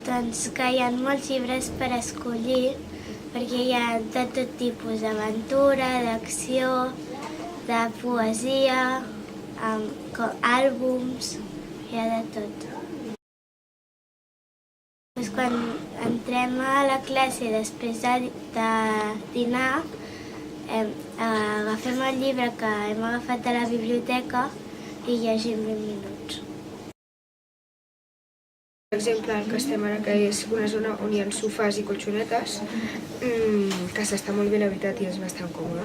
Doncs que hi ha molts llibres per escollir, perquè hi ha de tot tipus, d'aventura, d'acció, de poesia, àlbums, hi ha de tot. Quan entrem a la classe després de dinar, agafem el llibre que hem agafat de la biblioteca i llegim 20 minuts. Per exemple, el que estem ara, que és una zona on hi ha sofàs i colxonetes, que s'està molt bé, la veritat, i és bastant còmode.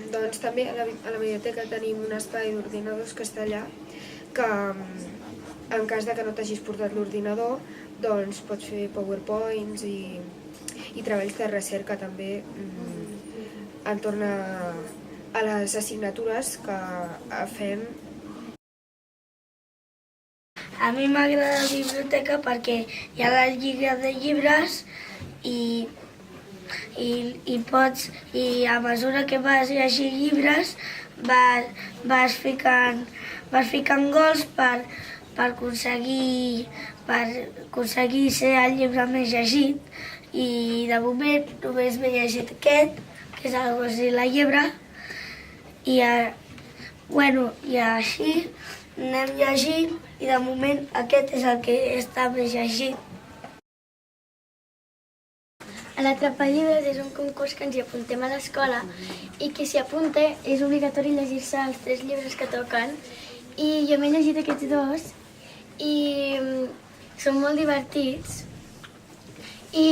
Doncs també a la biblioteca tenim un espai d'ordinadors que està allà, que en cas de que no t'hagis portat l'ordinador, doncs pots fer PowerPoints i treballs de recerca també entorn a les assignatures que fem. A mi m'agrada la biblioteca perquè hi ha la lliga de llibres i a mesura que vas llegir llibres vas ficant gols per aconseguir ser el llibre més llegit i de moment només m'he llegit aquest, que és el gos i la llebre, i així anem llegint i de moment aquest és el que està més llegit. L'Atrapallibres és un concurs que ens hi apuntem a l'escola i qui s'hi apunta és obligatori llegir-se els 3 llibres que toquen i jo m'he llegit aquests 2 i són molt divertits i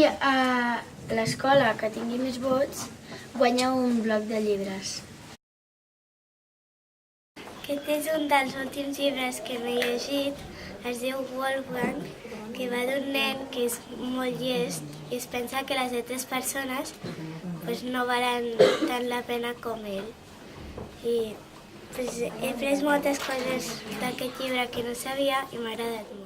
l'escola que tingui més vots guanya un bloc de llibres. Aquest és un dels últims llibres que m'he llegit, es diu Wolfgang, que va d'un nen que és molt llest i es pensa que les altres persones no valen tant la pena com ell. I he après moltes coses d'aquest llibre que no sabia i m'ha agradat molt.